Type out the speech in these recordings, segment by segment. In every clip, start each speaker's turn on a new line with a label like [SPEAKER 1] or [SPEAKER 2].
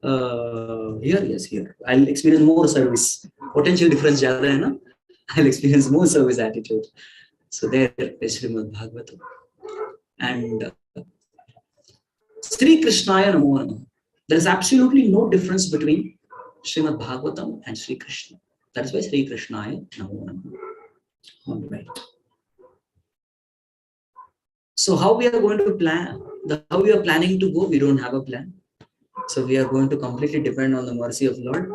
[SPEAKER 1] Here, yes, here. I'll experience more service. Potential difference ज़्यादा है ना? I'll experience more service attitude. So there is Srimad Bhagavatam. And Sri Krishnaya Namo Namaha. There is absolutely no difference between Srimad Bhagavatam and Sri Krishna. That is why Sri Krishnaya Namo Namaha. All right. So how we are going to plan, how we are planning to go, we don't have a plan. So we are going to completely depend on the mercy of Lord.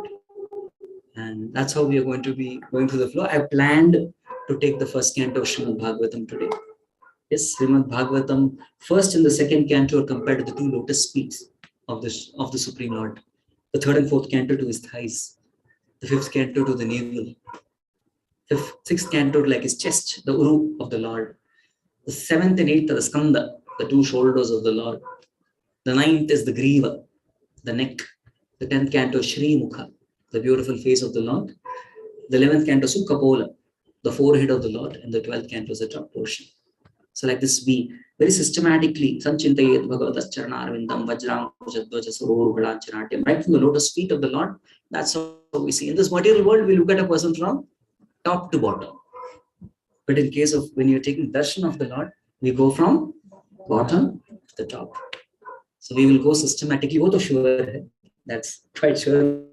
[SPEAKER 1] And that's how we are going to be going through the flow. I planned to take the first canto of Srimad Bhagavatam today. Yes, Srimad Bhagavatam, first and the second canto are compared to the two lotus feet of the Supreme Lord. The third and fourth canto to his thighs. The fifth canto to the navel. The sixth canto like his chest, the uru of the Lord. The seventh and eighth are the skanda, the two shoulders of the Lord. The ninth is the griva, the neck. The 10th canto Shri Mukha, the beautiful face of the Lord. The 11th canto Sukhapola, the forehead of the Lord. And the 12th canto is the top portion. So like this, we very systematically, Sanchintayet Bhagavatas Charanarvindam Vajram Kujadvaja Saror Bhalanchanatyam, right from the lotus feet of the Lord. That's how we see. In this material world, we look at a person from top to bottom. But in case of when you're taking darshan of the Lord, we go from bottom to the top. So we will go systematically. Wo to sure hai. That's quite sure.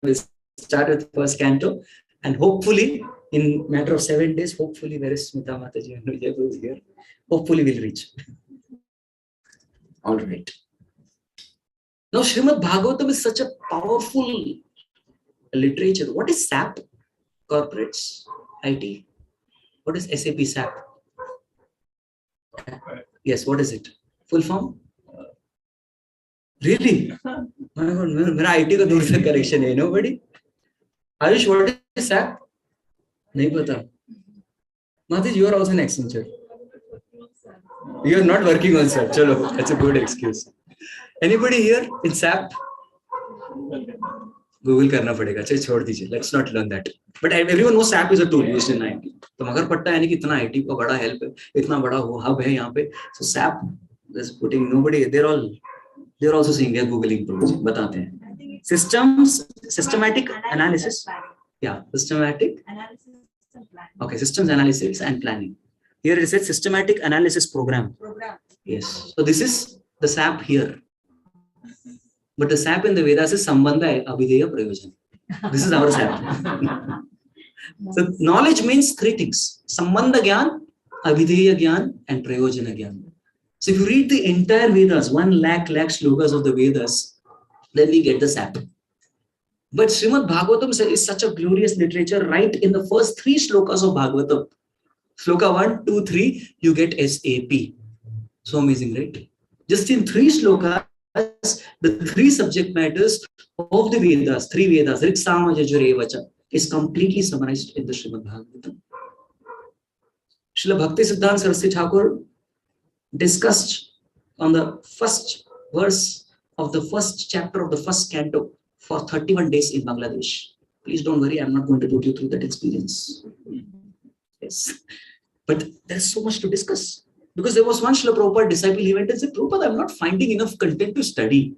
[SPEAKER 1] We'll start with the first canto, and hopefully, in matter of 7 days, hopefully, where is Smita Mataji and Vijay is here? Hopefully, we'll reach. All right. Now, Srimad Bhagavatam is such a powerful literature. What is SAP? Corporates, IT. What is SAP SAP? Yes, what is it? Full form? Really? My God, मेरा IT का दूर से correction है. Nobody? Ayush, what is SAP? नहीं पता. Matish, you are also an Accenture. You are not working on SAP. Chalo, that's a good excuse. Anybody here in SAP? Google करना पड़ेगा. चलिए छोड़ दीजिए. Let's not learn that. But everyone knows SAP is a tool used in IT. तो मगर पट्टा यानी कि इतना IT का बड़ा help है, इतना बड़ा hub है यहाँ पे. So SAP is putting nobody. They're also saying they are Googling tools. बताते हैं. Systematic analysis. Yeah, systematic analysis. Okay, systems analysis and planning. Here it says systematic analysis program. Yes. So this is the SAP here. But the SAP in the Vedas is Sambandha Abhideya Prayojan. This is our SAP. So knowledge means three things: Sambandha Gyan, Abhideya Gyan, and Prayojana Gyan. So if you read the entire Vedas, 1 lakh shlokas of the Vedas, then we get the SAP. But Srimad Bhagavatam is such a glorious literature. Right in the first 3 shlokas of Bhagavatam, shloka 1, 2, 3, you get SAP. So amazing, right? Just in 3 shlokas, the 3 subject matters of the Vedas, 3 Vedas, Rik, Sama, Yajur, Vacha, is completely summarized in the Srimad Bhagavatam. Srila Bhakti Siddhanta Saraswati Thakur discussed on the first verse of the first chapter of the first canto for 31 days in Bangladesh. Please don't worry, I'm not going to put you through that experience. Yes. But there's so much to discuss. Because there was one Srila Prabhupada disciple, he went and said, Prabhupada, I'm not finding enough content to study.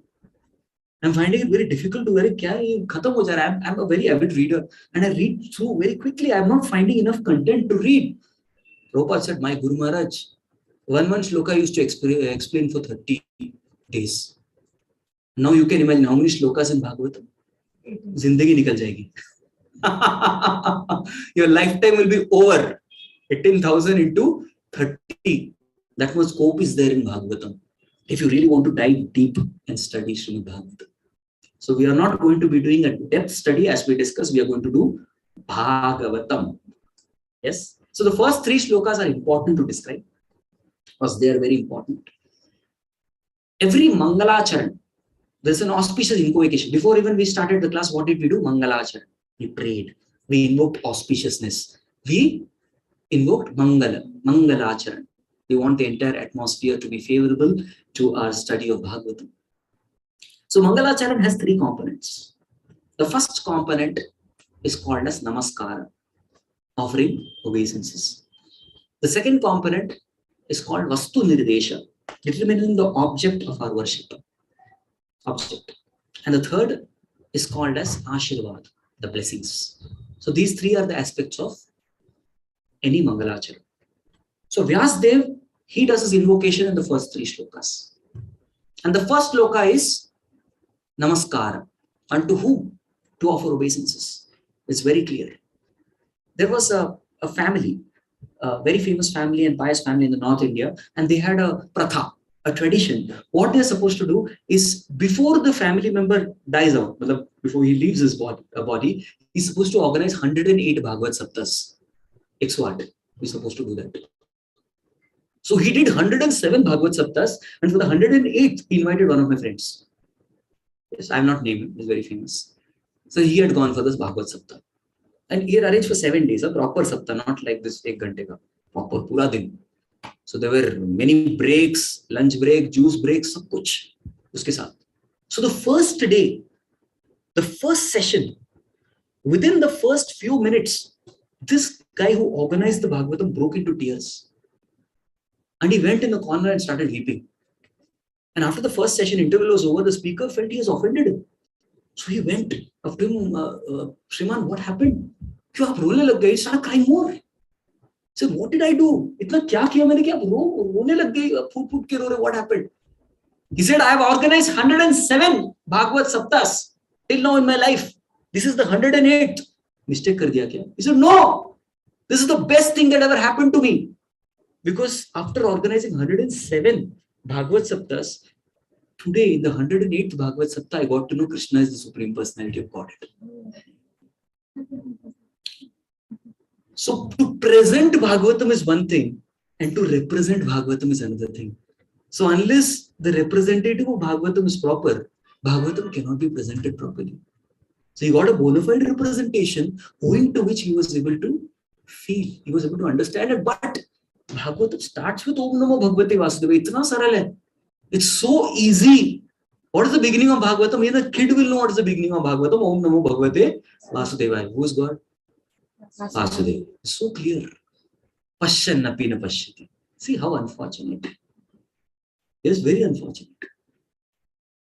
[SPEAKER 1] I'm finding it very difficult to very I'm a very avid reader and I read through very quickly. I'm not finding enough content to read. Prabhupada said, my Guru Maharaj, one shloka used to explain for 30 days. Now you can imagine how many shlokas in Bhagavatam. Zindagi nikal jayegi. Your lifetime will be over. 18,000 into 30. That much scope is there in Bhagavatam. If you really want to dive deep and study Srimad Bhagavatam. So we are not going to be doing a depth study as we discussed. We are going to do Bhagavatam. Yes. So the first 3 shlokas are important to describe because they are very important. Every Mangalacharan, there's an auspicious invocation. Before even we started the class, what did we do? Mangalacharan. We prayed. We invoked auspiciousness. We invoked Mangalacharan. We want the entire atmosphere to be favorable to our study of Bhagavatam. So Mangalacharan has 3 components. The first component is called as Namaskara, offering obeisances. The second component is called Vastu Nirdesha, determining the object of our worship. object. And the third is called as Ashirvad, the blessings. So these three are the aspects of any Mangalachara. So Vyasdev, he does his invocation in the first three shlokas. And the first shloka is Namaskara. Unto whom? To offer obeisances. It's very clear. There was a family, a very famous family and pious family in the North India, and they had a pratha, a tradition. What they're supposed to do is before the family member dies out, before he leaves his body, he's supposed to organize 108 Bhagavad Saptas. Exwat. He's supposed to do that. So he did 107 Bhagavad Saptas, and for the 108th, he invited one of my friends. Yes, I'm not naming him, he's very famous. So he had gone for this Bhagavad Sapta. And he had arranged for 7 days, a proper Sapta, not like this 1 ghante ka, proper, pura din. So there were many breaks, lunch break, juice breaks, sab kuch uske saath. So the first day, the first session, within the first few minutes, this guy who organized the Bhagavatam broke into tears. And he went in the corner and started weeping. And after the first session, interval was over, the speaker felt he has offended him. So he went up to him, Shriman, what happened? He started crying more. He said, what did I do? What happened? He said, I have organized 107 Bhagavad Saptas till now in my life. This is the 108th. Mistake kar diya kya? He said, no, this is the best thing that ever happened to me. Because after organizing 107 Bhagavad Saptas, today in the 108th Bhagavad Sapta, I got to know Krishna is the Supreme Personality of Godhead. So to present Bhagavatam is one thing, and to represent Bhagavatam is another thing. So unless the representative of Bhagavatam is proper, Bhagavatam cannot be presented properly. So he got a bona fide representation, owing to which he was able to feel, he was able to understand it. But Bhagavatam starts with Om Namo Bhagavate Vasudevaya. Itna saral hai. It's so easy. What is the beginning of Bhagavatam? Even the kid will know what is the beginning of Bhagavatam. Om Namo Bhagavate Vasudevaya. Who is God? Vasudeva. It's so clear. Pashyan napi na pashyati. See how unfortunate. It is very unfortunate.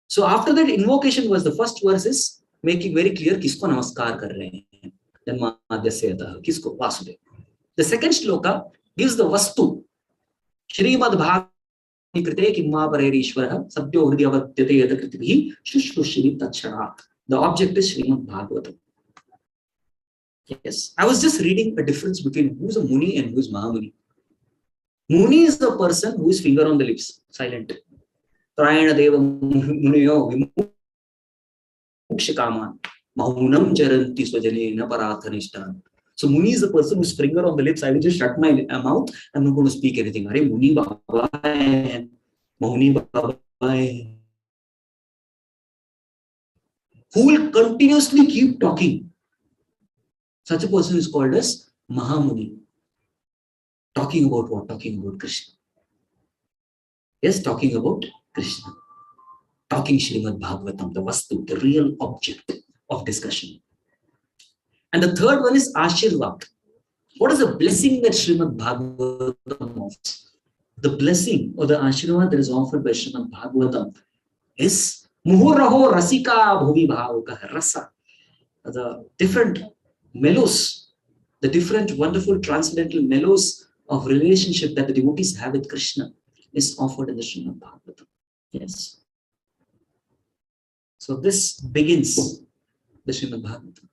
[SPEAKER 1] So after that invocation was the first verse is making very clear kisko namaskar kar rahe hain. Janmadhyasya kisko Vasudeva. The second shloka gives the vastu. Shrimad Bhagavata Krite Kimma Parerishvara Sabdyo Hridyavathyate Yadakritibihi Shushrushini Tatsharat. The object is Shrimad Bhagavatam. Yes, I was just reading a difference between who is a Muni and who is Mahamuni. Muni is the person who is finger on the lips, silent. Prayana Deva Muniyo Vimukshikaman Maunam Charanti Swajanena Parathanishtan. So Muni is the person who's finger on the lips. I will just shut my mouth. I'm not going to speak anything. Are Muni Baba hai, Muni Baba hai. Who will continuously keep talking. Such a person is called as Mahamuni. Talking about what? Talking about Krishna. Yes, talking about Krishna. Talking Srimad Bhagavatam, the Vastu, the real object of discussion. And the third one is Ashirvad. What is the blessing that Srimad Bhagavatam offers? The blessing or the Ashirvad that is offered by Srimad Bhagavatam is Muhuraho Rasika Bhuvi Bhavaka Rasa. The different mellows, the different wonderful transcendental mellows of relationship that the devotees have with Krishna is offered in the Srimad Bhagavatam. Yes. So this begins the Srimad Bhagavatam.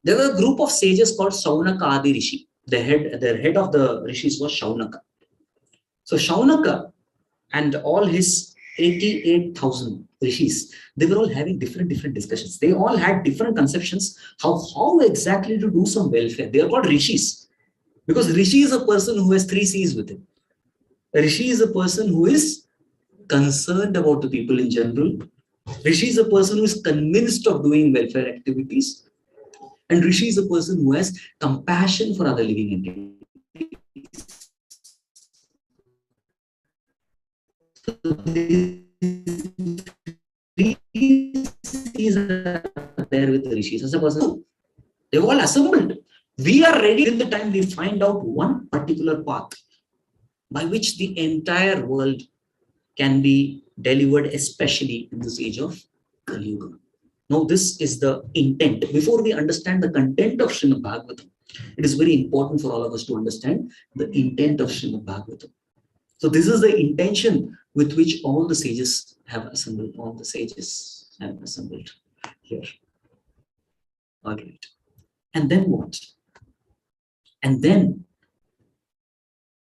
[SPEAKER 1] There were a group of sages called Shaunaka Adi Rishi. Their head of the rishis was Shaunaka. So Shaunaka and all his 88,000 rishis, they were all having different discussions. They all had different conceptions how exactly to do some welfare. They are called rishis because rishi is a person who has 3 C's with him. A rishi is a person who is concerned about the people in general. Rishi is a person who is convinced of doing welfare activities. And Rishi is a person who has compassion for other living entities. So these are there with the Rishis. As a person, they all assembled. We are ready in the time we find out one particular path by which the entire world can be delivered especially in this age of Kali Yuga. Now, this is the intent. Before we understand the content of Srimad Bhagavatam, it is very important for all of us to understand the intent of Srimad Bhagavatam. So this is the intention with which all the sages have assembled. All the sages have assembled here. All right. And then what? And then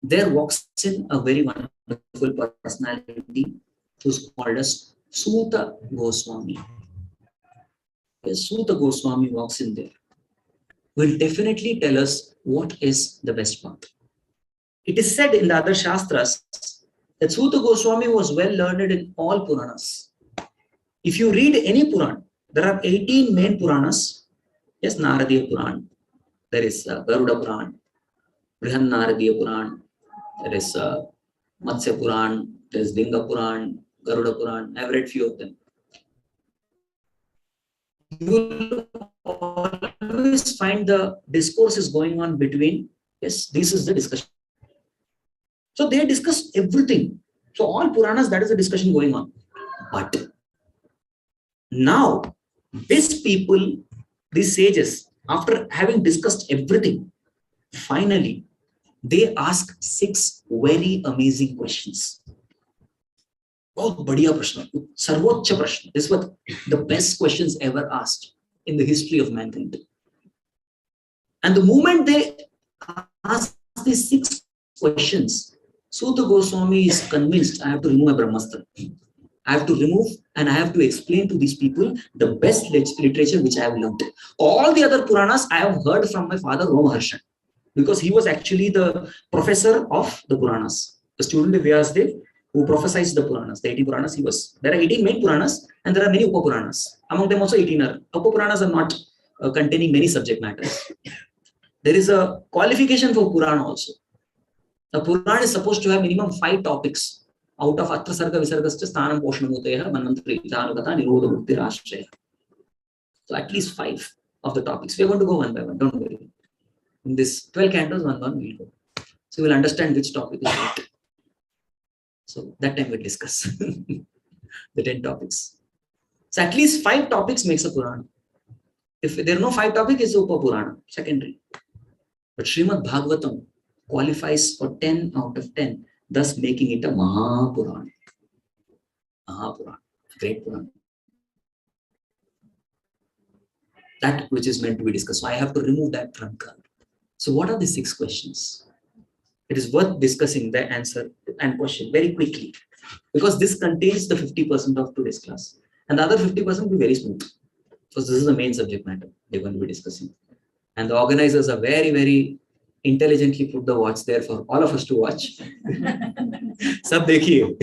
[SPEAKER 1] there walks in a very wonderful personality who's called as Suta Goswami. Yes, Suta Goswami walks in there. Will definitely tell us what is the best path. It is said in the other Shastras that Suta Goswami was well learned in all Puranas. If you read any Puran, there are 18 main Puranas. Yes, Naradiya Puran. There is Garuda Puran, Brihan Naradiya Puran. There is Matsya Puran. There is Linga Puran, Garuda Puran. I've read few of them. You will always find the discourse is going on between. Yes, this is the discussion. So they discuss everything. So all Puranas, that is the discussion going on. But now, these people, these sages, after having discussed everything, finally, they ask 6 very amazing questions. बहुत बढ़िया प्रश्न, सर्वोच्च प्रश्न. This was the best questions ever asked in the history of mankind. And the moment they ask these 6 questions, Suta Goswami is convinced, I have to remove my Brahmastra. I have to remove and I have to explain to these people the best literature which I have learned. All the other Puranas I have heard from my father Romaharshan, because he was actually the professor of the Puranas, the student of Vyasdev who prophesied the Puranas, the 80 Puranas he was. There are 18 main Puranas and there are many Upa Puranas. Among them also 18 are. Upa Puranas are not containing many subject matters. There is a qualification for Purana also. The Purana is supposed to have minimum 5 topics. Out of Atra Sarga Visargascha Sthanam Poshanamutaya Manvantri Charukata Nirodha Mukti Rashtraya. So at least 5 of the topics. We are going to go one by one, don't worry. In this 12 cantos, one we'll go. So we'll understand which topic is what. So that time we'll discuss the 10 topics. So at least 5 topics makes a Purana. If there are no 5 topics, it's Upa Purana, secondary. But Srimad Bhagavatam qualifies for 10 out of 10, thus making it a Mahapurana. Mahapurana, great Purana. That which is meant to be discussed. So I have to remove that trump card. So what are the 6 questions? It is worth discussing the answer and question very quickly, because this contains the 50% of today's class. And the other 50% will be very smooth. So this is the main subject matter they're going to be discussing. And the organizers are very, very intelligently put the watch there for all of us to watch. Sab dekhiye.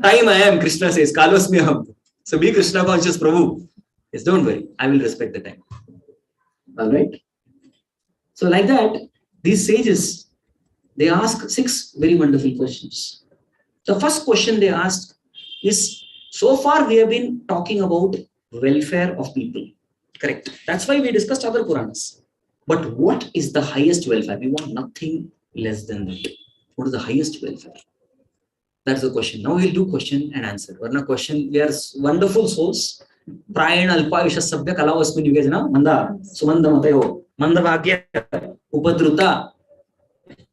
[SPEAKER 1] Time I am, Krishna says, Kalos me hum. So be Krishna conscious, Prabhu. Yes, don't worry. I will respect the time. All right. So like that, these sages, they ask 6 very wonderful questions. The first question they asked is, so far we have been talking about welfare of people. Correct. That's why we discussed other Puranas. But what is the highest welfare? We want nothing less than that. What is the highest welfare? That's the question. Now we'll do question and answer. Varna question, we are wonderful souls. Prayana alpa visha sabya kalavasmin yugajana manda sumanda matayo manda bhagya upadruta.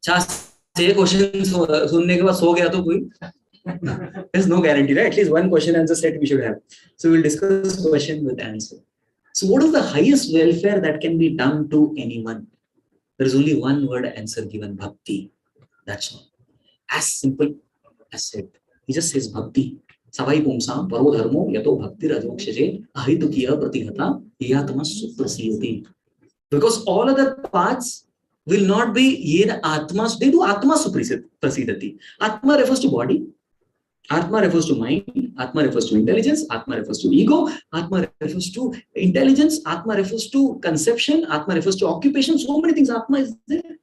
[SPEAKER 1] छह question सुनने के बाद सो गया तो कोई, there's no guarantee, right? At least one question answer set we should have. So we'll discuss question with answer. So what is the highest welfare that can be done to anyone? There is only one word answer given, bhakti. That's all. As simple as said. He just says bhakti. Savai pumsam paro dharmo yato bhakti rajokshaje ahitukiya pratihata yatma suprasiyati. Because all other paths will not be yen atma. They do atma suprasidati. Atma refers to body. Atma refers to mind. Atma refers to intelligence. Atma refers to ego. Atma refers to intelligence. Atma refers to conception. Atma refers to occupation. So many things Atma is there.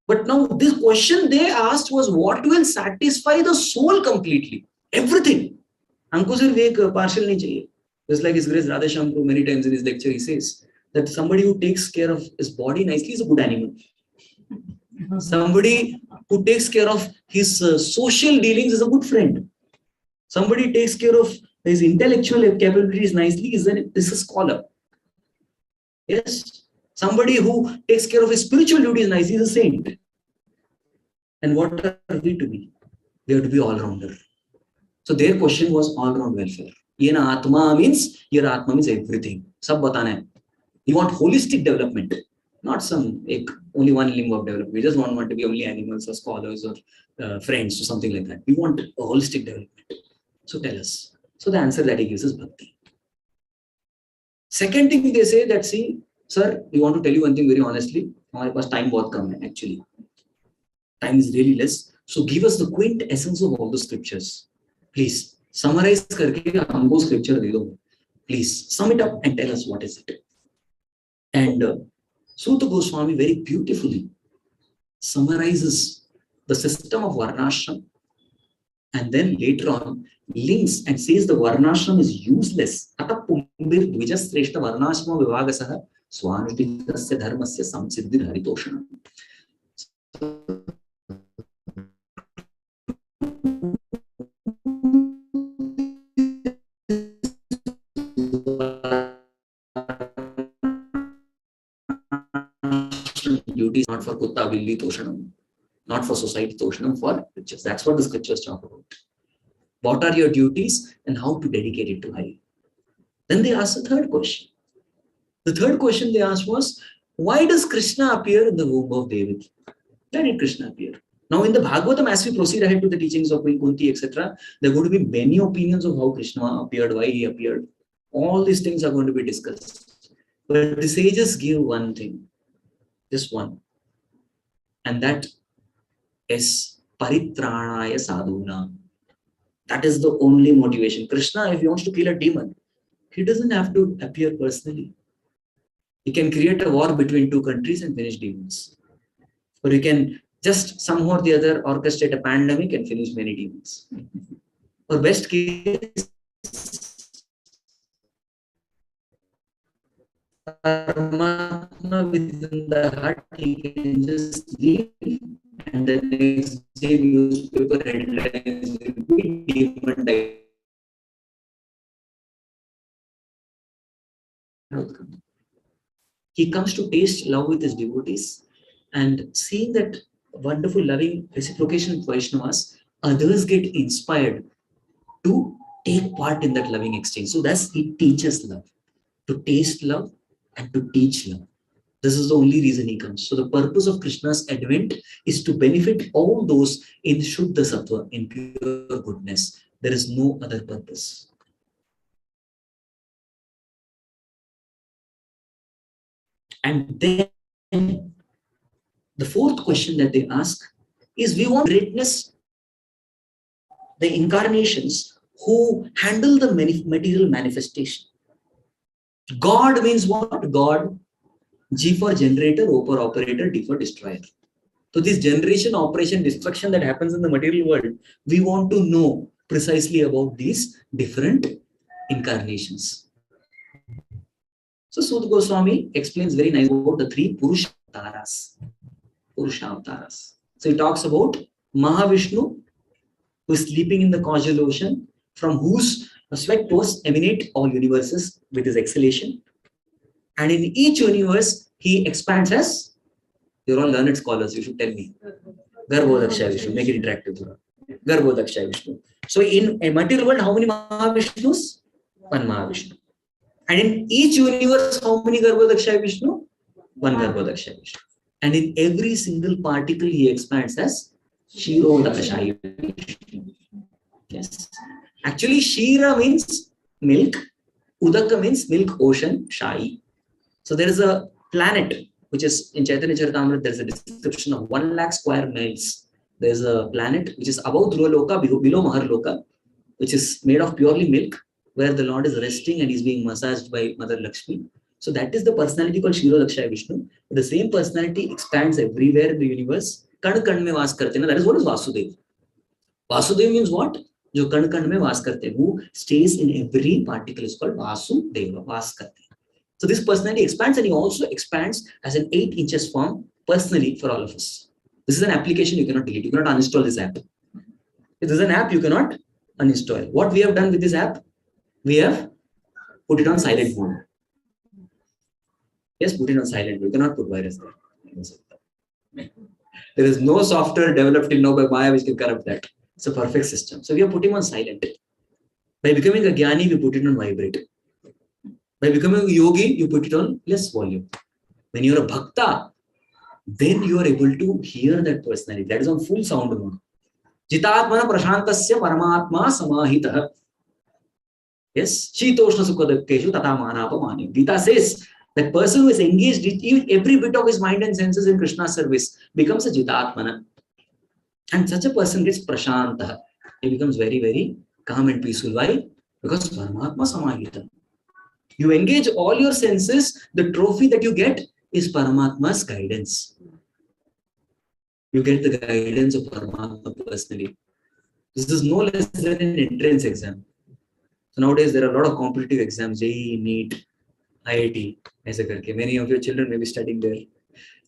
[SPEAKER 1] But now this question they asked was, what will satisfy the soul completely? Everything. हमको सिर्फ एक partial नहीं चाहिए. Just like His Grace Radheshyam Prabhu many times in his lecture he says that somebody who takes care of his body nicely is a good animal. Somebody who takes care of his social dealings is a good friend. Somebody takes care of his intellectual capabilities nicely is a scholar. Yes. Somebody who takes care of his spiritual duties nicely is a saint. And what are we to be? We have to be all-rounder. So their question was all-round welfare. Ye na atma means, your atma means everything. Sab batana hai. You want holistic development, not some only one limb of development. We just don't want to be only animals or scholars or friends or something like that. We want a holistic development. So tell us. So the answer that he gives is bhakti. Second thing they say that, see, sir, we want to tell you one thing very honestly. Our time bahut kam hai, actually. Time is really less. So give us the quintessence of all the scriptures. Please summarize करके हमको scripture दे दो. Please sum it up and tell us what is it. And Suta Goswami very beautifully summarizes the system of Varnashram, and then later on links and says the Varnashram is useless. Ata pumbir dvijasreshta Varnashram vivagasaha swanushtitasya dharmasya samsiddhi haritoshanam. Duties not for kutta billi toshanam, not for society toshanam, for riches. That's what the scriptures talk about. What are your duties and how to dedicate it to Hari? Then they asked the third question. The third question they asked was, why does Krishna appear in the womb of Devaki? Why did Krishna appear? Now in the Bhagavatam, as we proceed ahead to the teachings of Queen Kunti, etc., there are going to be many opinions of how Krishna appeared, why he appeared. All these things are going to be discussed. But the sages give one thing, just one. And that is paritranaya sadhuna. That is the only motivation. Krishna, if he wants to kill a demon, he doesn't have to appear personally. He can create a war between two countries and finish demons. Or he can just somehow or the other orchestrate a pandemic and finish many demons. Or best case, Paramatma within the heart, he can just leave, and the next day newspaper headlines will be demon died. He comes to taste love with his devotees, and seeing that wonderful loving reciprocation of Vaishnavas, others get inspired to take part in that loving exchange. So thus he teaches love, to taste love and to teach love. This is the only reason he comes. So the purpose of Krishna's advent is to benefit all those in Shuddha Sattva, in pure goodness. There is no other purpose. And then the fourth question that they ask is, we want greatness, the incarnations who handle the material manifestation. God means what? God, G for generator, O for operator, D for destroyer. So this generation, operation, destruction that happens in the material world, we want to know precisely about these different incarnations. So Suta Goswami explains very nicely about the three Purusha Avtaras. So he talks about Mahavishnu, who is sleeping in the causal ocean, from whose sweat pores emanate all universes with his exhalation. And in each universe, he expands as, you're all learned scholars, you should tell me. Garbhodaksha Vishnu, make it interactive. Garbhodaksha Vishnu. So in a material world, how many Mahavishnus? One Mahavishnu. And in each universe, how many Garbhodaksha Vishnu? One Garbhodaksha Vishnu. And in every single particle, he expands as Shirodakashayi Vishnu. Yes. Actually, Shira means milk. Udaka means milk ocean, Shai. So there is a planet, which is in Chaitanya Charitamrita, there is a description of 1 lakh square miles. There is a planet which is above Dhruvaloka, below Maharloka, which is made of purely milk, where the Lord is resting and is being massaged by Mother Lakshmi. So that is the personality called Shirodakshaya Vishnu. The same personality expands everywhere in the universe. Kan kan mein vaas karte na. That is what is Vasudev. Vasudev means what? Jo kan kan mein vaas karte, who stays in every particle is called Vasudeva, vaas karte. So this personality expands, and he also expands as an 8 inches form personally for all of us. This is an application you cannot delete. You cannot uninstall this app. If this is an app, you cannot uninstall. What we have done with this app, we have put it on silent mode. Yes, put it on silent mode. You cannot put virus there. There is no software developed till now by Maya which can corrupt that. It's a perfect system. So we have put him on silent. By becoming a jnani, we put it on vibrate. By becoming a yogi, you put it on less volume. When you're a bhakta, then you are able to hear that personality. That is on full sound mode. Jitatmana prashantasya paramatma samahitah. Yes, Shitoshna Sukadakeshu Tata Manapamani. Gita says that person who is engaged in every bit of his mind and senses in Krishna's service becomes a Jitatmana. And such a person gets prashanta. He becomes very, very calm and peaceful. Why? Because Paramatma Samahita. You engage all your senses, the trophy that you get is Paramatma's guidance. You get the guidance of Paramatma personally. This is no less than an entrance exam. So nowadays there are a lot of competitive exams, JEE, NEET, IIT, etc. Many of your children may be studying there.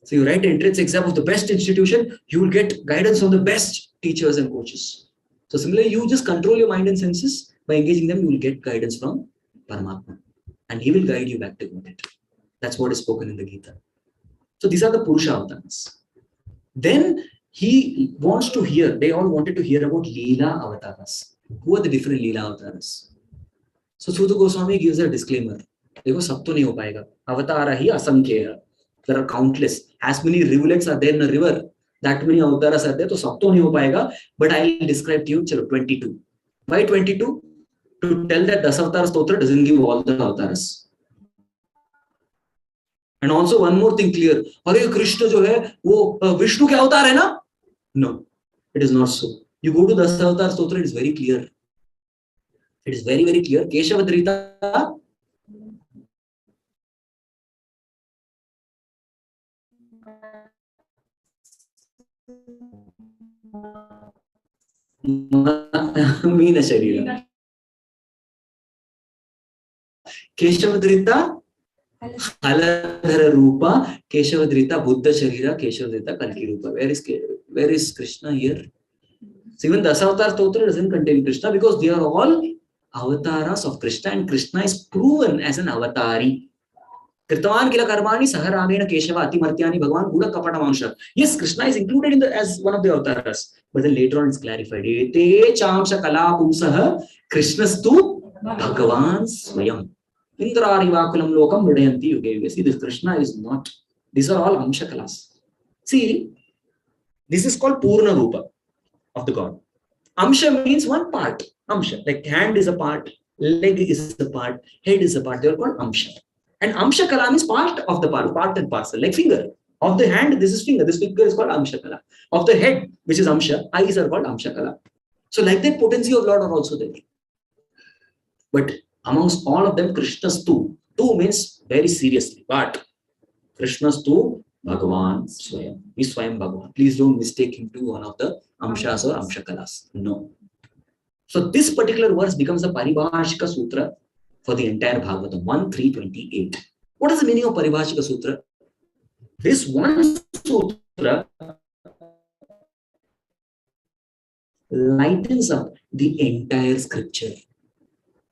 [SPEAKER 1] So you write an entrance exam of the best institution, you will get guidance from the best teachers and coaches. So similarly, you just control your mind and senses. By engaging them, you will get guidance from Paramatma. And he will guide you back to Godhead. That's what is spoken in the Gita. So these are the Purusha avatars. Then he wants to hear, they all wanted to hear about Leela avatars. Who are the different Leela avatars? So Sudha Goswami gives a disclaimer. देखो सब तो नहीं हो पाएगा. अवतार ही असंख्य है. There are countless. As many rivulets are there in a river. That many avatars are there. तो सब तो नहीं हो पाएगा. But I'll describe to you. चलो 22. Why 22? To tell that Dasavatar Stotra doesn't give all the avatars. And also one more thing clear. अरे कृष्ण जो है वो विष्णु के अवतार है ना? No, it is not so. You go to Dasavatar Stotra, it is very clear. It is very, very clear. Keshavadrita. Meena Sharira. Keshavadrita. Haladhara Rupa. Keshavadrita Buddha Sharira. Keshavadrita Kalki Rupa. Where is Krishna here? So even the Dasavatar Stotra doesn't contain Krishna because they are all avatars of Krishna and Krishna is proven as an avatari. Kritavan kila karmani saharagena Keshava atimartyani Bhagavan Guda Kapata Mansha. Yes, Krishna is included in as one of the avatars. But then later on it's clarified. Ete chamsha kala pumsaha Krishnastu Bhagavan Swayam. Indrarivakulam lokam vidayanti yuge. See, this Krishna is not. These are all Amsha kalas. See, this is called Purna Rupa of the God. Amsha means one part. Amsha, like hand is a part, leg is a part, head is a part. They are called Amsha. And Amsha Kala means part of the part and parcel, like finger. Of the hand, this is finger. This finger is called Amsha Kala. Of the head, which is Amsha, eyes are called Amsha Kala. So like that, potency of Lord are also there. But amongst all of them, Krishna's two. Two means very seriously. But Krishna's two, Bhagavan Swayam. He's Swayam Bhagavan. Please don't mistake him to one of the Amshas or Amsha Kalas. No. So this particular verse becomes a Paribhashika Sutra for the entire Bhagavatam, 1.3.28. What is the meaning of Paribhashika Sutra? This one sutra lightens up the entire scripture.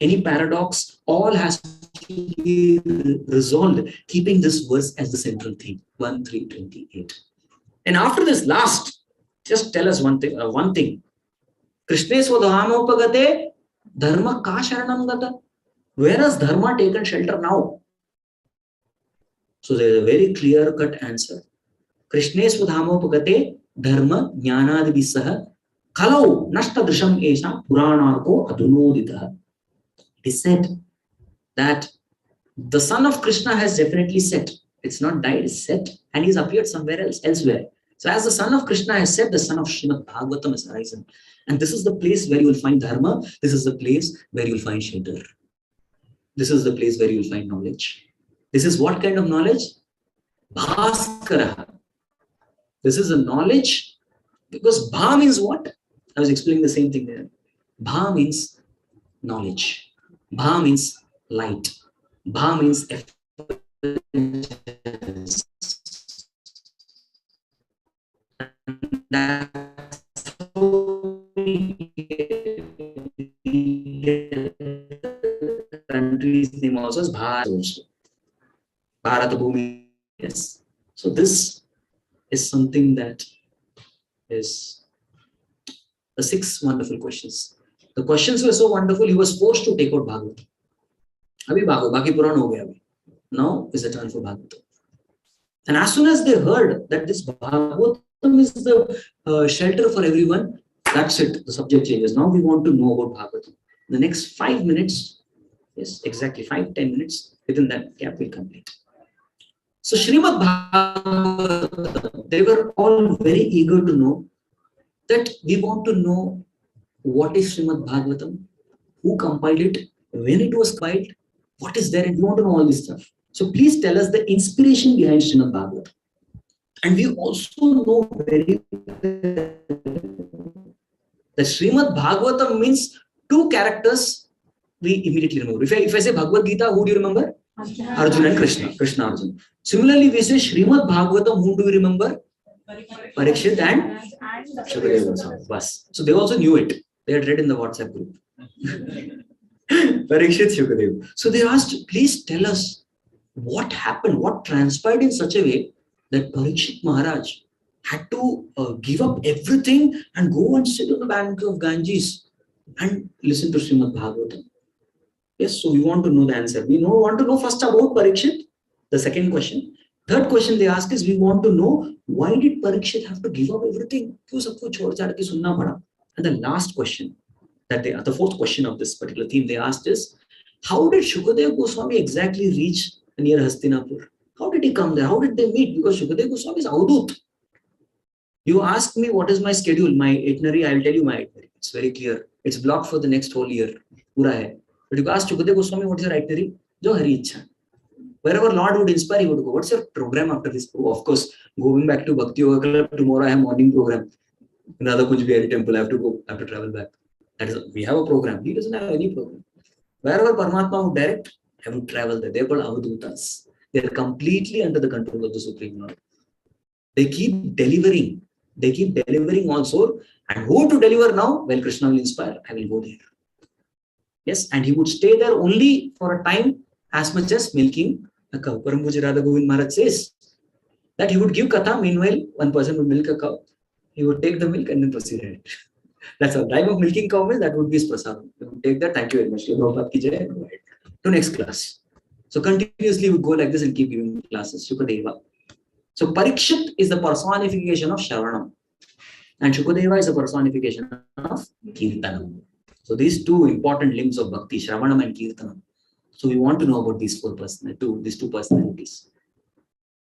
[SPEAKER 1] Any paradox, all has to be resolved, keeping this verse as the central theme, 1.3.28. And after this last, just tell us one thing. Krishna swadhamopagate dharma ka sharanam gata. Where has dharma taken shelter now? So there is a very clear-cut answer. Krishna swadhamopagate dharma jnanadibhisaha kalau nashtadrisham esha puranarko adunoditaha. It is said that the son of Krishna has definitely set. It's not died, it's set. And he's appeared somewhere else, elsewhere. So as the son of Krishna has said, the son of Srimad Bhagavatam has arisen. And this is the place where you will find dharma. This is the place where you will find shelter. This is the place where you will find knowledge. This is what kind of knowledge? Bhaskara. This is a knowledge because Bha means what? I was explaining the same thing there. Bha means knowledge. Bha means light. Bha means effulgence. country's name also is Bharat also. Bharat Bhumi. Yes. So this is something that is the 6 wonderful questions. The questions were so wonderful, he was forced to take out Bhagavad. Abhi Bhagavad, Baki Puran ho gaya abhi. Now is the turn for Bhagavad. And as soon as they heard that this Bhagavatam is the shelter for everyone, that's it. The subject changes. Now we want to know about Bhagavatam. The next 5 minutes, yes, exactly 5-10 minutes, within that gap will complete. So Srimad Bhagavatam, they were all very eager to know that we want to know what is Srimad Bhagavatam, who compiled it, when it was compiled, what is there, and we want to know all this stuff. So please tell us the inspiration behind Srimad Bhagavatam. And we also know very well that Srimad Bhagavatam means 2 characters we immediately remember. If I say Bhagavad Gita, who do you remember? Arjuna and Krishna. Krishna, Arjuna. Similarly, we say Srimad Bhagavatam, who do you remember? Parikshit and Shukadeva Goswami. Bas. So they also knew it. They had read in the WhatsApp group. Parikshit, Shukadeva. So they asked, please tell us what happened, what transpired in such a way that Parikshit Maharaj had to give up everything and go and sit on the bank of Ganges and listen to Srimad Bhagavatam. Yes, so we want to know the answer. We want to know first about Parikshit, the second question. Third question they ask is, we want to know why did Parikshit have to give up everything? And the last question, the fourth question of this particular theme they asked is, how did Shukadeva Goswami exactly reach near Hastinapur? How did he come there? How did they meet? Because Shukadeva Goswami is Avadut. You ask me what is my schedule, my itinerary, I will tell you my itinerary. It's very clear. It's blocked for the next whole year. Pura hai. But you ask Shukadeva Goswami, what is your itinerary? Jo Hari Ichha. Wherever Lord would inspire, he would go. What's your program after this? Oh, of course, going back to Bhakti Yoga Club, tomorrow I have morning program. Another Kuchbihari temple, I have to go, I have to travel back. That is, we have a program. He doesn't have any program. Wherever Paramatma would direct, I would travel there. They're called Avadutas. They're completely under the control of the Supreme Lord. They keep delivering. They keep delivering also. And who to deliver now? Well, Krishna will inspire. I will go there. Yes, and he would stay there only for a time as much as milking a cow. Param Puja Radha Govind Maharaj says that he would give katha. Meanwhile, one person would milk a cow. He would take the milk and then proceed it. That's all. Time of milking cow means that would be his prasadam. He would take that. Thank you very much. To next class. So continuously we go like this and keep giving classes. Shukadeva. So Parikshit is the personification of Shravanam. And Shukadeva is a personification of Kirtanam. So these 2 important limbs of Bhakti, Shravanam and Kirtanam. So we want to know about these these two personalities.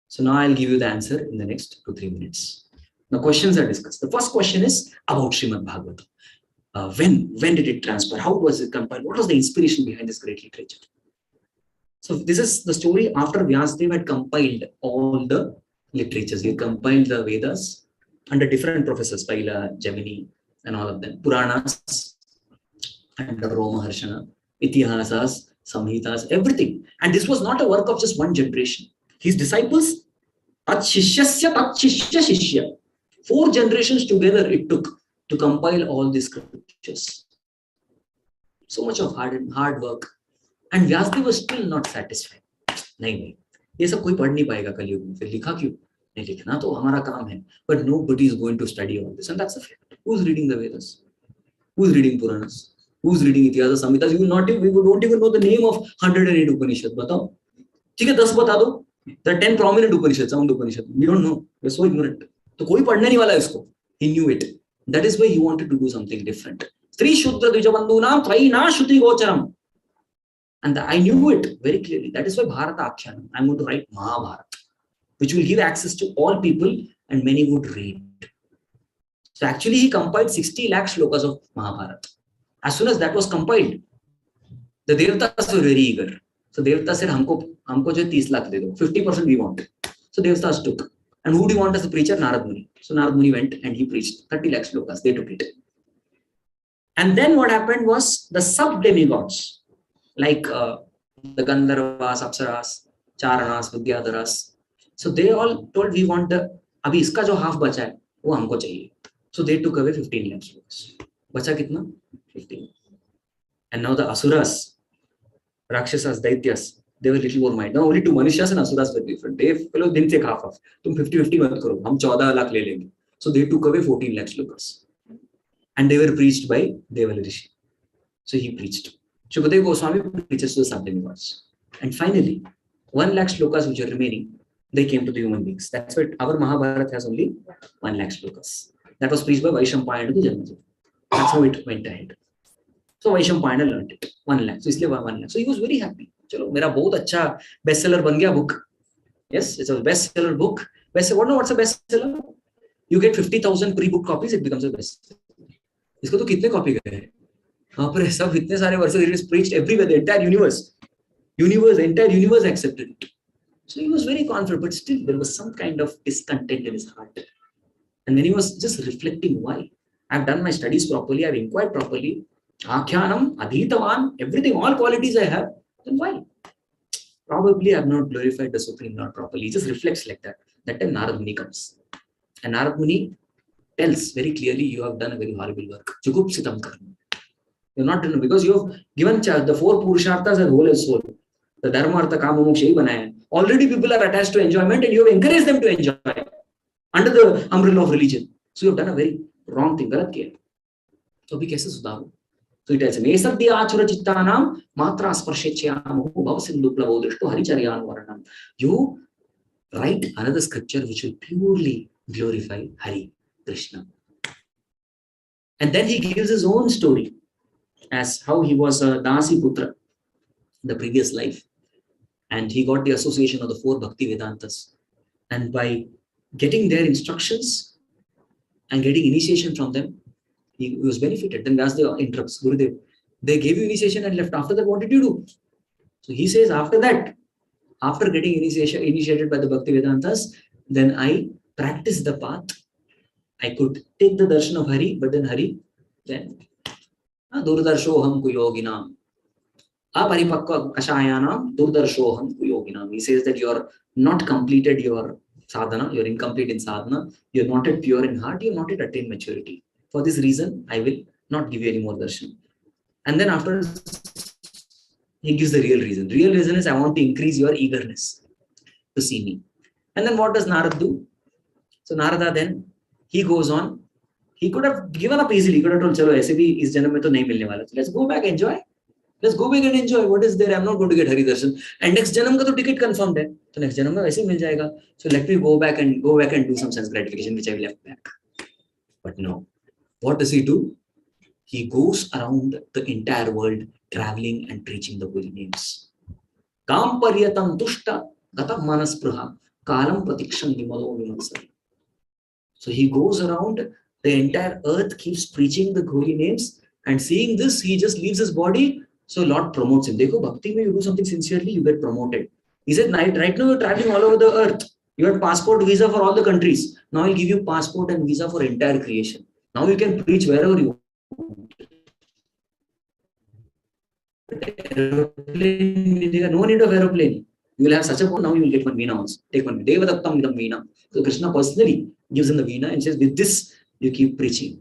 [SPEAKER 1] So now I'll give you the answer in the next 2-3 minutes. Now questions are discussed. The first question is about Srimad Bhagavatam. When did it transpire? How was it compiled? What was the inspiration behind this great literature? So this is the story after Vyasadeva had compiled all the literatures. He compiled the Vedas under different professors, Paila, Gemini, and all of them. Puranas, under Roma Harshana, Itihasas, Samhitas, everything. And this was not a work of just one generation. His disciples, Tat Shishyasya, Tat Shishya Shishya. 4 generations together it took to compile all these scriptures. So much of hard work. And Vyasadeva was still not satisfied. नहीं ये सब कोई पढ़ नहीं पाएगा कलयुग में. फिर लिखा क्यों? नहीं लिखना तो हमारा काम है. But nobody is going to study all this, and that's a fact. Who's reading the Vedas? Who's reading Puranas? Who's reading Itihasa, Samhitas? We don't even know the name of 108 Upanishads. बताओ. ठीक है 10 बता दो. There are 10 prominent Upanishads, sound Upanishads. We don't know. We're so ignorant. तो कोई पढ़ने नहीं वाला इसको. He knew it. That is why he wanted to do something different. Sri Shudra Dvijabandhunam Traina Shruti Gocharam. And I knew it very clearly. That is why Bharata Akhyanam. I'm going to write Mahabharata, which will give access to all people and many would read. So actually he compiled 60 lakh shlokas of Mahabharata. As soon as that was compiled, the Devatas were very eager. So Devatas said, हमको जो 30 lakh दे दो, 50% we want. So Devatas took. And who do you want as the preacher? Narad Muni. So Narad Muni went and he preached 30 lakh shlokas. They took it. And then what happened was the sub-demigods, like the Gandharvas, Apsaras, Charanas, Vidyadharas. So they all told, we want the, abhi iska jo half bacha hai, wo humko chahiye. So they took away 15 lakh shlokas. Bacha kitna? 15. And now the Asuras, Rakshasas, Daityas, they were little more mind. Now only two Manushas and Asuras were different. They fellow didn't take half. तुम 50-50 मत करो, हम 14 लाख ले लेंगे. So they took away 14 lakh slokas. And they were preached by Devala Rishi. So he preached. Shukadeva Goswami preaches to the sub-demigods. And finally, 1 lakh slokas which are remaining, they came to the human beings. That's why our Mahabharata has only 1 lakh slokas. That was preached by Vaishampayana to the Janmaja. That's how it went ahead. So Vaishampayana learned it. 1 lakh. So इसलिए 1 lakh. So he was very happy. चलो मेरा बहुत अच्छा bestseller बन गया book. Yes, it's a bestseller book. What's a bestseller? You get 50,000 pre-book copies, it becomes a bestseller. इसको तो कितने कॉपी गए? वहां पर सब इतने सारे वर्षों it is preached everywhere, the entire entire universe accepted it. So he was very confident, but still there was some kind of discontent in his heart. And then he was just reflecting why. I've done my studies properly, I've inquired properly. Akhyanam, Adhitavan, everything, all qualities I have, then why? Probably I've not glorified the Supreme Lord properly. He just reflects like that. That time Narad Muni comes. And Narad Muni tells very clearly, you have done a very horrible work. Jugupsitam karma. You're not done because you have given the 4 Purusharthas as whole as soul. The Dharma, Artha, Kama, Moksha banaya. Already people are attached to enjoyment and you have encouraged them to enjoy under the umbrella of religion. So you have done a very wrong thing. Galat kiya. So abhi kaise sudharu? So it tells him, Esadya achura chittanam matra sparshechyamu bhavasindhu plavo drishto haricharyan varanam. You write another scripture which will purely glorify Hari, Krishna. And then he gives his own story as how he was a Dasi Putra in the previous life. And he got the association of the 4 Bhakti Vedantas. And by getting their instructions and getting initiation from them, he was benefited. Then Vyasdeva interrupts, Gurudev, they gave you initiation and left. After that, what did you do? So he says, after that, after getting initiated by the Bhakti Vedantas, then I practiced the path. I could take the darshan of Hari, but then Hari, then Durdarshoham kuyoginam. Aparipakva kashayanam durdarshoham kuyoginam. He says that you're not completed your sadhana, you're incomplete in sadhana, you're not yet pure in heart, you're not yet attained maturity. For this reason, I will not give you any more darshan. And then after, he gives the real reason. Real reason is I want to increase your eagerness to see me. And then what does Narad do? So Narada then, he goes on. He could have given up easily. He could have told, chalo, aise bhi is janam mein to nahi milne wala. Let's go back, enjoy. Let's go back and enjoy. What is there? I'm not going to get Hari Darshan. And next janam ka to ticket confirmed hai. So next janam mein aise mil jayega. So let me go back and do some sense gratification which I left back. But no. What does he do? He goes around the entire world traveling and preaching the holy names. Kam paryatam tushta gatam manaspraha kalam pratiksham nimalo vimatsari. So he goes around the entire earth, keeps preaching the holy names, and seeing this, he just leaves his body. So Lord promotes him. Dekho, bhakti mein you do something sincerely, you get promoted. He said, right now you're traveling all over the earth. You have passport, visa for all the countries. Now I'll give you passport and visa for entire creation. Now you can preach wherever you want. Aeroplane, no need of aeroplane. You will have such a phone, now you will get one veena also. Take one. Devadattam idam veena. So Krishna personally gives him the veena and says, with this, you keep preaching.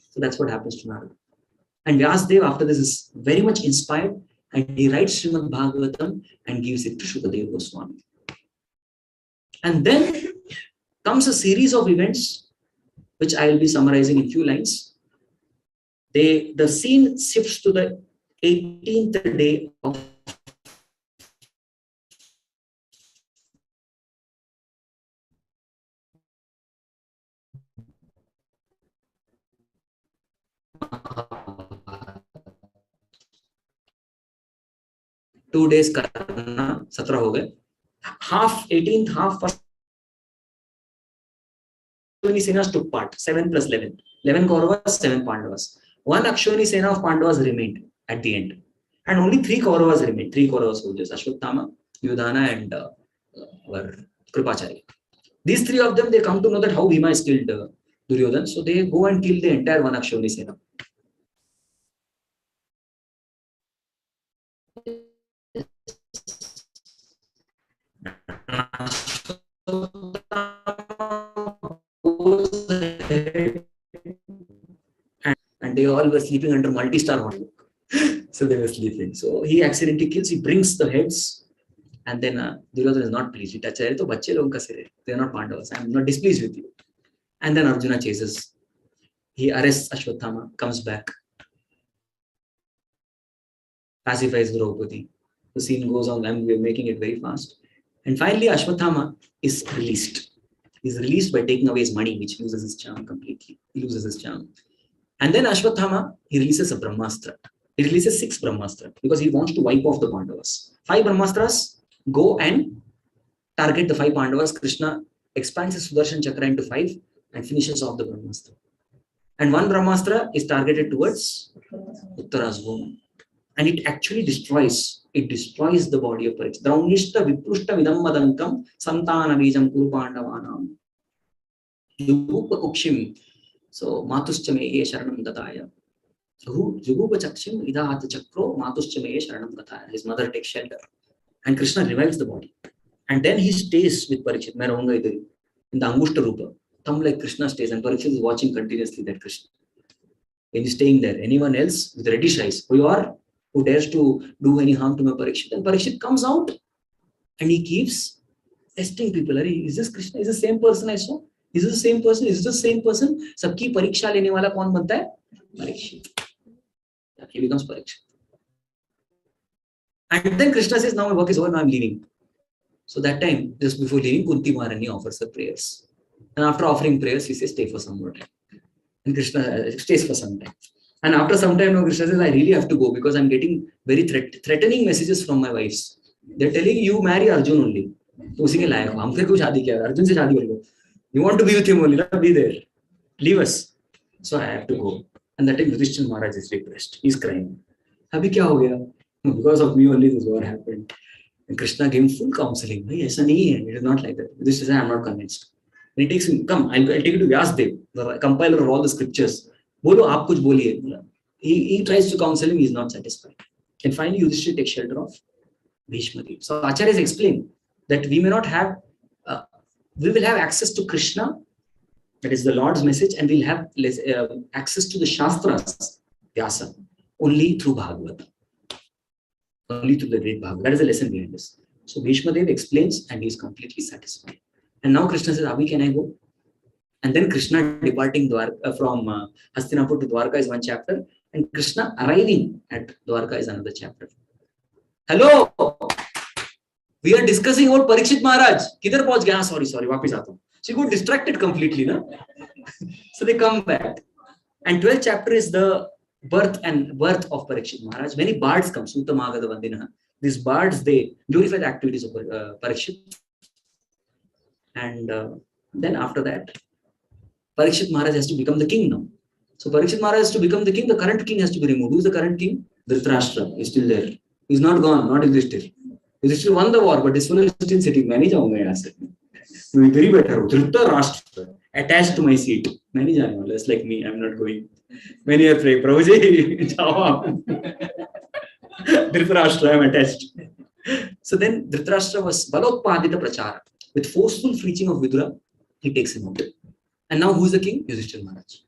[SPEAKER 1] So that's what happens to Narada. And Vyasdev after this is very much inspired and he writes Srimad Bhagavatam and gives it to Shukadeva Goswami. And then comes a series of events which I will be summarizing in few lines. The scene shifts to the 18th day of two days karna 17 हो गए. Half 18th, half first Akshoni Senas took part. 7 plus 11. 11 Kauravas, 7 Pandavas. One Akshoni Sena of Pandavas remained at the end. And only 3 Kauravas remained. 3 Kaurava soldiers. Ashwatthama, Yudhana and Kripacharya. These 3 of them, they come to know that how Bhima is killed Duryodhan. So they go and kill the entire one Akshoni Sena. And they all were sleeping under multi-star hotel. So they were sleeping. So he accidentally kills, he brings the heads, and then Duryodhana is not pleased. He touches it, तो बच्चे लोगों का सिर है. They are not Pandavas. I am not displeased with you. And then Arjuna chases. He arrests Ashwatthama, comes back, pacifies Draupadi. The scene goes on, and we're making it very fast. And finally, Ashwatthama is released. He's released by taking away his money, which loses his charm completely. He loses his charm. And then Ashwatthama, he releases a Brahmastra. He releases 6 Brahmastra because he wants to wipe off the Pandavas. 5 Brahmastras go and target the 5 Pandavas. Krishna expands his Sudarshan Chakra into 5 and finishes off the Brahmastra. And 1 Brahmastra is targeted towards Uttara's womb. And it actually destroys the body of Parikshit. Draunishta viprushta vidam madankam santana bijam kuru pandavanam. Yugupa kukshim. So matuscha me sharanam dataya. Yugupa chakshim idahat chakro matuscha me sharanam dataya. His mother takes shelter. And Krishna revives the body. And then he stays with Parikshit. In the Angushta Rupa. Thumb like Krishna stays, and Parikshit is watching continuously that Krishna. And he's staying there. Anyone else with reddish eyes, who dares to do any harm to my Parikshit? And Parikshit comes out and he keeps testing people. Is this Krishna? Is this the same person I saw? Is this the same person? Is this the same person? Sabki pariksha lene wala kaun banta hai? Parikshit. He becomes Parikshit. And then Krishna says, now my work is over, now I'm leaving. So that time, just before leaving, Kunti Maharani offers her prayers. And after offering prayers, he says, stay for some more time. And Krishna stays for some time. And after some time, now Krishna says, I really have to go because I'm getting very threatening messages from my wives. They're telling you marry Arjun only. You want to be with him only, not be there. Leave us. So I have to go. And that time Yudhishthira Maharaj is depressed. He's crying. Abhi kya ho gaya? Because of me only this war happened. And Krishna gave him full counseling. It is not like that. Yudhishthira says, I'm not convinced. And he takes him, come, I'll take you to Vyasdev, the compiler of all the scriptures. Bolo, aap kuch boliye. He tries to counsel him, he is not satisfied. And finally, Yudhishthira takes shelter of Bhishma Dev. So Acharyas explain that we may not have, we will have access to Krishna, that is the Lord's message, and we'll have access to the Shastras, Vyasa, only through Bhagavata. Only through the great Bhagavata. That is the lesson behind this. So Bhishma Dev explains and he is completely satisfied. And now Krishna says, Abhi, can I go? And then Krishna departing from Hastinapur to Dwarka is one chapter. And Krishna arriving at Dwarka is another chapter. Hello! We are discussing about Parikshit Maharaj. Kidhar pahunch gaya? Sorry, wapis aata hu. So he got distracted completely. Na? So they come back. And 12th chapter is the birth of Parikshit Maharaj. Many bards come. Sutta Magada Vandina. These bards, they glorify the activities of Parikshit. And then after that, Parikshit Maharaj has to become the king now. So Parikshit Maharaj has to become the king. The current king has to be removed. Who is the current king? Dhritarashtra is still there. He's not gone, not Yudhishthira. Yudhishthira won the war, but this fellow is still sitting. मैं नहीं जाऊँगा यहाँ से. मैं इधर ही बैठा हूँ. Dhritarashtra attached to my seat. मैं नहीं जाने वाला. It's like me. I'm not going. Many are praying. Prabhu ji, जाओ आप. Dhritarashtra, I'm attached. So then Dhritarashtra was balotpadita prachara. With forceful preaching of Vidura, he takes him out. And now who is the king? Yudhishthira Maharaj.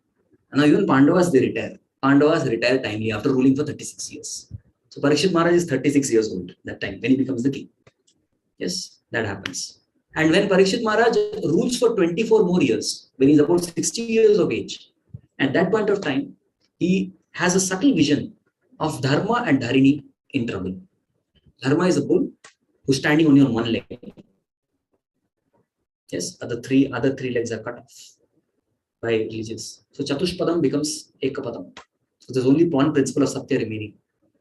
[SPEAKER 1] And now even Pandavas, they retire. Pandavas retire timely after ruling for 36 years. So Parikshit Maharaj is 36 years old that time when he becomes the king. Yes, that happens. And when Parikshit Maharaj rules for 24 more years, when he's about 60 years of age, at that point of time, he has a subtle vision of Dharma and Dharini in trouble. Dharma is a bull who's standing only on one leg. Yes, other three legs are cut off by religious. So Chatushpadam becomes Ekapadam. So there's only one principle of Satya remaining.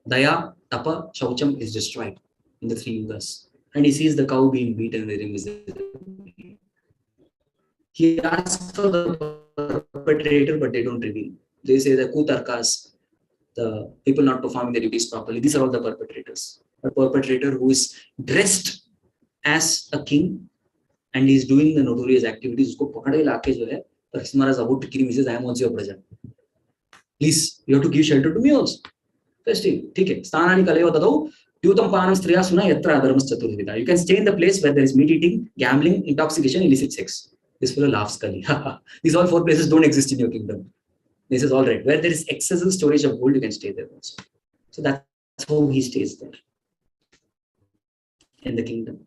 [SPEAKER 1] Daya, Tapa, Shaucham is destroyed in the 3 yugas. And he sees the cow being beaten and invisible. He asks for the perpetrator, but they don't reveal. They say the Kutarkas, the people not performing their duties properly, these are all the perpetrators. A perpetrator who is dressed as a king and he is doing the notorious activities. Usko pakade laake jo hai, Parikshit Maharaj is about to kill him. He says, I am also your praja. Please, you have to give shelter to me also. First thing, okay. Sthanani kaleva tadau, tyutam panam striya suna yatra adharmas chaturvida. You can stay in the place where there is meat eating, gambling, intoxication, illicit sex. This fellow laughs Kali. These all 4 places don't exist in your kingdom. This is all right. Where there is excessive storage of gold, you can stay there also. So that's how he stays there in the kingdom.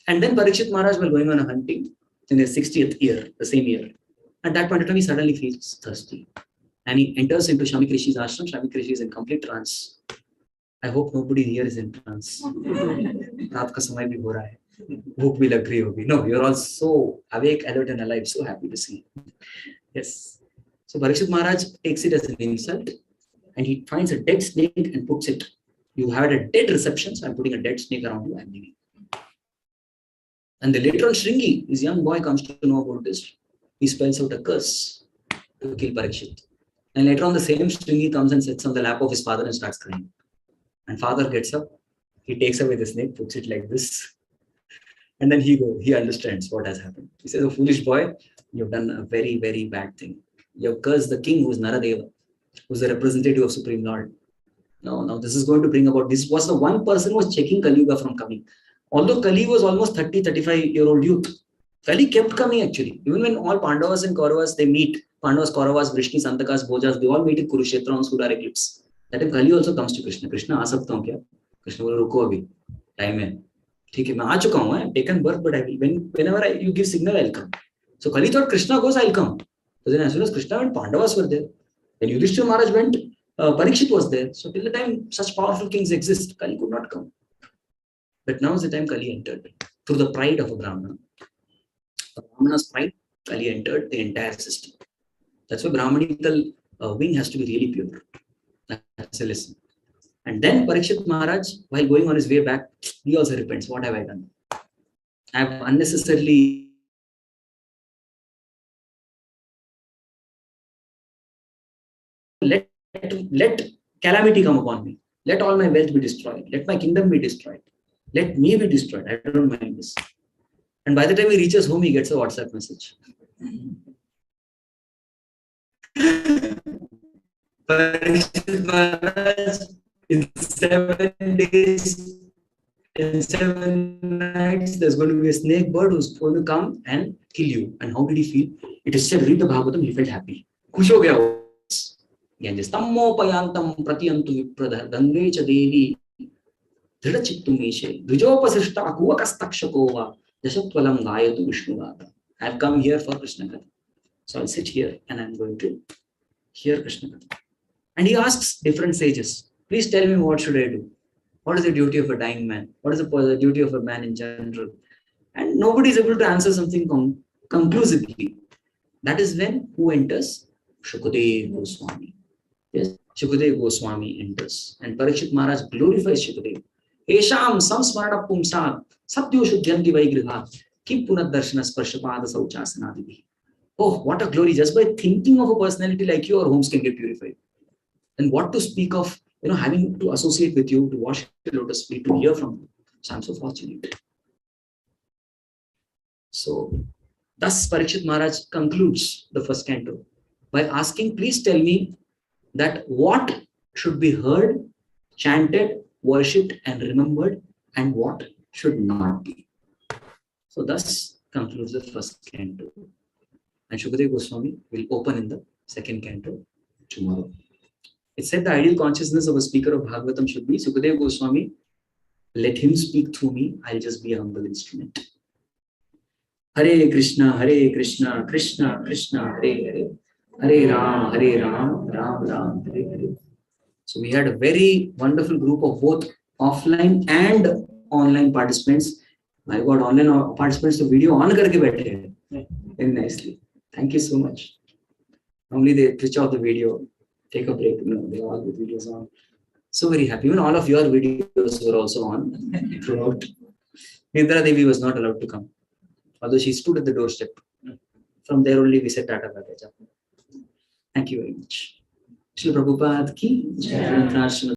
[SPEAKER 1] And then Parikshit Maharaj was going on a hunting in his 60th year, the same year. At that point of time, he suddenly feels thirsty. And he enters into Shamik Rishi's ashram. Shamik Rishi is in complete trance. I hope nobody here is in trance. रात का समय भी हो रहा है. भूख भी लग रही होगी. No, you're all so awake, alert and alive. So happy to see. Yes. So Parikshit Maharaj takes it as an insult and he finds a dead snake and puts it. You had a dead reception, so I'm putting a dead snake around you. I'm leaving. And then later on, Shringi, his young boy, comes to know about this. He spells out a curse to kill Parikshit. And later on, the same Shringi comes and sits on the lap of his father and starts crying. And father gets up, he takes away the snake, puts it like this. And then he understands what has happened. He says, "Oh, foolish boy, you've done a very, very bad thing. You've cursed the king who is Naradeva, who's the representative of Supreme Lord. No, this is going to bring about, this was the one person who was checking Kali Yuga from coming. Although Kali was almost 30, 35-year-old youth, Kali kept coming actually. Even when all Pandavas and Kauravas, they meet, Pandavas, Kauravas, Vrishnis, Antakas, Bhojas, they all meet in Kurukshetra on solar eclipse. That time Kali also comes to Krishna. Krishna, आ सकता हूँ क्या? Krishna बोले रुको अभी, time है. ठीक है, मैं आ चुका हूँ. I have taken birth, but whenever you give signal, I'll come. So Kali thought Krishna goes, I'll come. But then as soon as Krishna went, Pandavas were there. When Yudhishthira Maharaj went, Parikshit was there. So till the time such powerful kings exist, Kali could not come. But now is the time Kali entered through the pride of a Brahmana. The Brahmana's pride, Kali entered the entire system. That's why Brahmanical wing has to be really pure. That's a lesson. And then Parikshit Maharaj, while going on his way back, he also repents. What have I done? I have unnecessarily let calamity come upon me. Let all my wealth be destroyed. Let my kingdom be destroyed. Let me be destroyed. I don't mind this. And by the time he reaches home, he gets a WhatsApp message. Parikshit Maharaj, in 7 days, in 7 nights, there's going to be a snake bird who's going to come and kill you. And how did he feel? It is said, read the Bhagavatam, he felt happy. Khush ho gaya wo. Stammo payantam pratiyantu viprada gange cha devi dhrida chittumeshe dvijopasishta kuvakastakshakova jasatvalam gayatu vishnuvata. I've come here for Krishna Katha. So I'll sit here and I'm going to hear Krishna Katha. And he asks different sages, please tell me what should I do? What is the duty of a dying man? What is the duty of a man in general? And nobody is able to answer something conclusively. That is when who enters? Shukadeva Goswami. Yes, Shukadeva Goswami enters. And Parikshit Maharaj glorifies Shukadeva. Esham samsmarana pumsam satyo shuddhyanti vaigriha kim punat darshana sparshapada sauchasanadihi. Oh, what a glory. Just by thinking of a personality like you, our homes can get purified. And what to speak of, having to associate with you, to wash your lotus feet, to hear from you. So I'm so fortunate. So, thus Parikshit Maharaj concludes the first canto by asking, please tell me that what should be heard, chanted, worshipped and remembered and what should not be. So thus concludes the first canto. And Shukadeva Goswami will open in the second canto tomorrow. It said the ideal consciousness of a speaker of Bhagavatam should be Shukadeva Goswami, let him speak through me, I'll just be a humble instrument. Hare Krishna, Krishna Krishna, Hare Hare, Hare Ram, Ram Ram, Hare Hare. So we had a very wonderful group of both offline and online participants. I got online participants to video on karke baithe very nicely. Thank you so much. Normally they switch off the video, take a break. They all with videos on. So very happy. Even all of your videos were also on throughout. Nindra Devi was not allowed to come, although she stood at the doorstep. From there only we said Tata Bhagaja. Thank you very much. Shri Prabhupada ki Jai.